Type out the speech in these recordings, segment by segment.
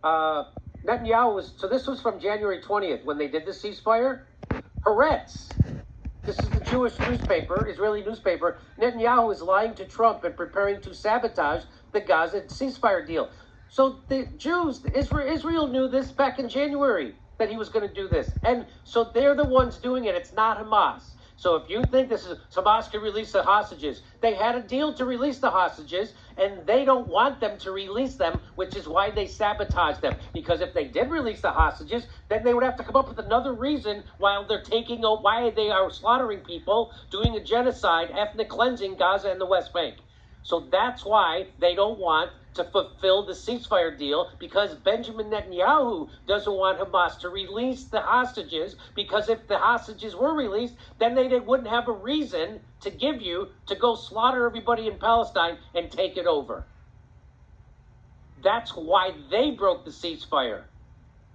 Netanyahu was, so this was from January 20th when they did the ceasefire. Haaretz, this is the Jewish newspaper, Israeli newspaper. Netanyahu is lying to Trump and preparing to sabotage the Gaza ceasefire deal. So the Jews, Israel knew this back in January that he was going to do this. And so they're the ones doing it. It's not Hamas. So if you think this is Hamas can release the hostages, they had a deal to release the hostages, and they don't want them to release them, which is why they sabotaged them. Because if they did release the hostages, then they would have to come up with another reason why they're why they are slaughtering people, doing a genocide, ethnic cleansing Gaza and the West Bank. So that's why they don't want to fulfill the ceasefire deal, because Benjamin Netanyahu doesn't want Hamas to release the hostages, because if the hostages were released, then they wouldn't have a reason to give you to go slaughter everybody in Palestine and take it over. That's why they broke the ceasefire.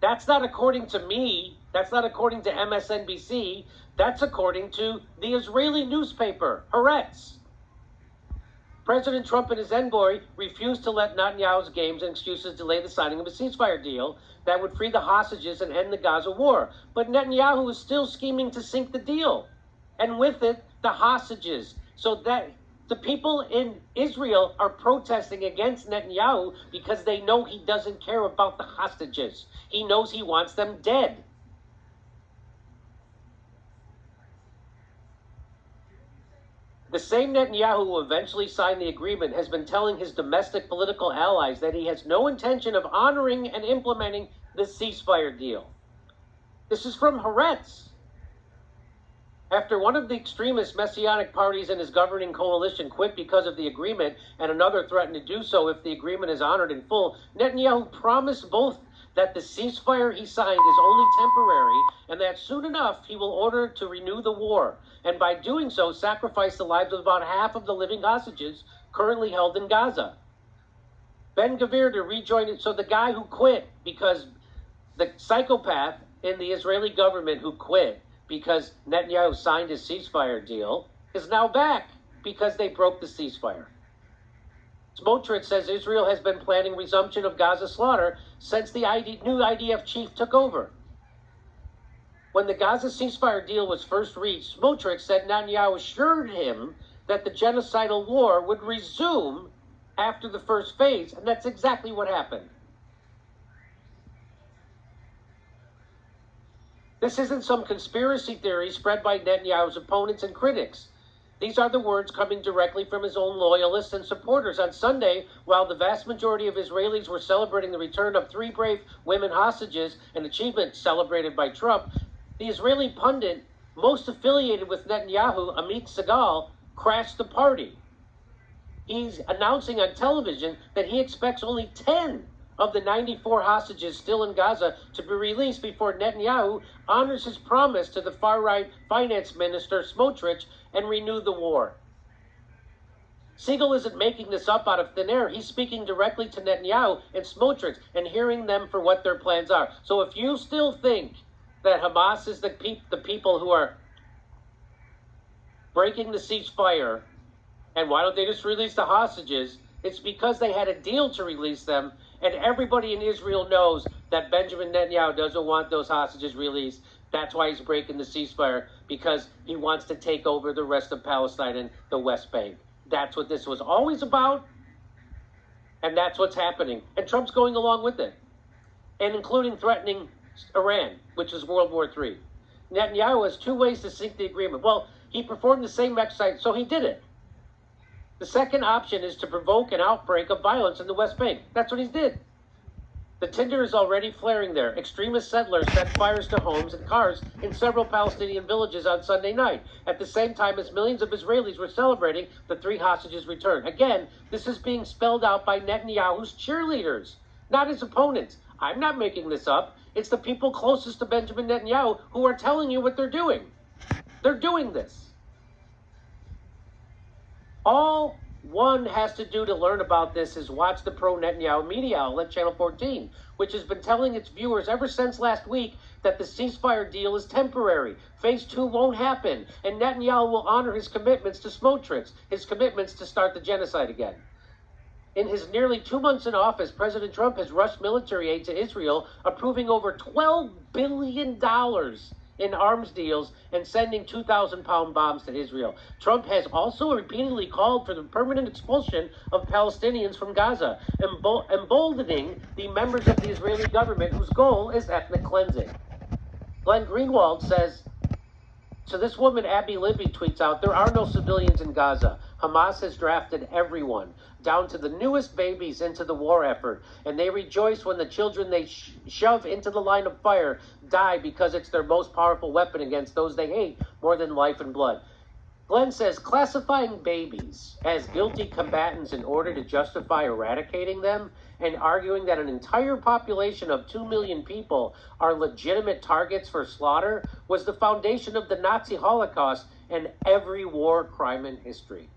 That's not according to me. That's not according to MSNBC. That's according to the Israeli newspaper, Haaretz. President Trump and his envoy refused to let Netanyahu's games and excuses delay the signing of a ceasefire deal that would free the hostages and end the Gaza war. But Netanyahu is still scheming to sink the deal, and with it, the hostages. So that the people in Israel are protesting against Netanyahu because they know he doesn't care about the hostages. He knows he wants them dead. The same Netanyahu who eventually signed the agreement has been telling his domestic political allies that he has no intention of honoring and implementing the ceasefire deal. This is from Haaretz. After one of the extremist messianic parties in his governing coalition quit because of the agreement and another threatened to do so if the agreement is honored in full, Netanyahu promised both that the ceasefire he signed is only temporary and that soon enough he will order to renew the war, and by doing so sacrifice the lives of about half of the living hostages currently held in Gaza. Ben Gvir to rejoin it. So the guy who quit because the psychopath in the Israeli government who quit because Netanyahu signed his ceasefire deal is now back because they broke the ceasefire. Smotrich says Israel has been planning resumption of Gaza slaughter since the new IDF chief took over. When the Gaza ceasefire deal was first reached, Smotrich said Netanyahu assured him that the genocidal war would resume after the first phase, and that's exactly what happened. This isn't some conspiracy theory spread by Netanyahu's opponents and critics. These are the words coming directly from his own loyalists and supporters. On Sunday, while the vast majority of Israelis were celebrating the return of 3 brave women hostages, an achievement celebrated by Trump, the Israeli pundit most affiliated with Netanyahu, Amit Segal, crashed the party. He's announcing on television that he expects only 10 of the 94 hostages still in Gaza to be released before Netanyahu honors his promise to the far-right finance minister Smotrich and renew the war. Segal isn't making this up out of thin air. He's speaking directly to Netanyahu and Smotrich and hearing them for what their plans are. So if you still think that Hamas is the people who are breaking the ceasefire, and why don't they just release the hostages, it's because they had a deal to release them, and everybody in Israel knows that Benjamin Netanyahu doesn't want those hostages released. That's why he's breaking the ceasefire, because he wants to take over the rest of Palestine and the West Bank. That's what this was always about, and that's what's happening. And Trump's going along with it, and including threatening Iran, which is World War III. Netanyahu has 2 ways to sink the agreement. Well, he performed the same exercise, so he did it. The second option is to provoke an outbreak of violence in the West Bank. That's what he did. The tinder is already flaring there. Extremist settlers set fires to homes and cars in several Palestinian villages on Sunday night, at the same time as millions of Israelis were celebrating the 3 hostages' return. Again, this is being spelled out by Netanyahu's cheerleaders, not his opponents. I'm not making this up. It's the people closest to Benjamin Netanyahu who are telling you what they're doing. They're doing this. All one has to do to learn about this is watch the pro-Netanyahu media outlet, Channel 14, which has been telling its viewers ever since last week that the ceasefire deal is temporary. Phase 2 won't happen, and Netanyahu will honor his commitments to Smotrich, his commitments to start the genocide again. In his nearly 2 months in office, President Trump has rushed military aid to Israel, approving over $12 billion in arms deals and sending 2,000-pound bombs to Israel. Trump has also repeatedly called for the permanent expulsion of Palestinians from Gaza, emboldening the members of the Israeli government whose goal is ethnic cleansing. Glenn Greenwald says, so this woman, Abby Libby, tweets out, there are no civilians in Gaza. Hamas has drafted everyone, down to the newest babies, into the war effort, and they rejoice when the children they shove into the line of fire die because it's their most powerful weapon against those they hate more than life and blood. Glenn says classifying babies as guilty combatants in order to justify eradicating them and arguing that an entire population of 2 million people are legitimate targets for slaughter was the foundation of the Nazi Holocaust and every war crime in history.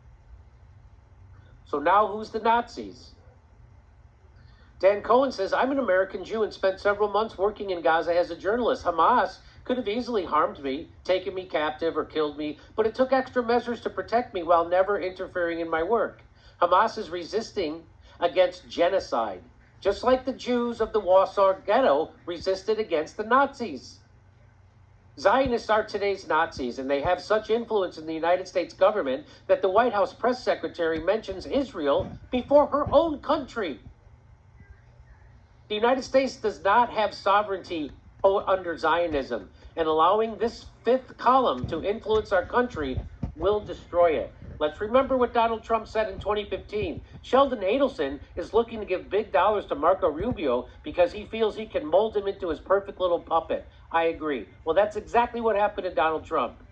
So now who's the Nazis? Dan Cohen says, I'm an American Jew and spent several months working in Gaza as a journalist. Hamas could have easily harmed me, taken me captive, or killed me, but it took extra measures to protect me while never interfering in my work. Hamas is resisting against genocide, just like the Jews of the Warsaw Ghetto resisted against the Nazis. Zionists are today's Nazis, and they have such influence in the United States government that the White House press secretary mentions Israel before her own country. The United States does not have sovereignty under Zionism, and allowing this fifth column to influence our country will destroy it. Let's remember what Donald Trump said in 2015. Sheldon Adelson is looking to give big dollars to Marco Rubio because he feels he can mold him into his perfect little puppet. I agree. Well, that's exactly what happened to Donald Trump.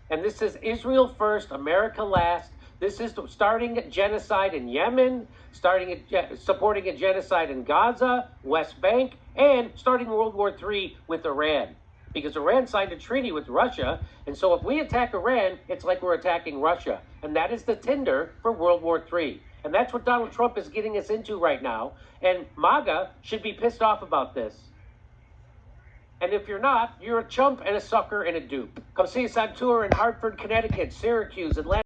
And this is Israel first, America last. This is starting a genocide in Yemen, supporting a genocide in Gaza, West Bank, and starting World War III with Iran. Because Iran signed a treaty with Russia, and so if we attack Iran, it's like we're attacking Russia. And that is the tinder for World War III. And that's what Donald Trump is getting us into right now. And MAGA should be pissed off about this. And if you're not, you're a chump and a sucker and a dupe. Come see us on tour in Hartford, Connecticut, Syracuse, Atlanta.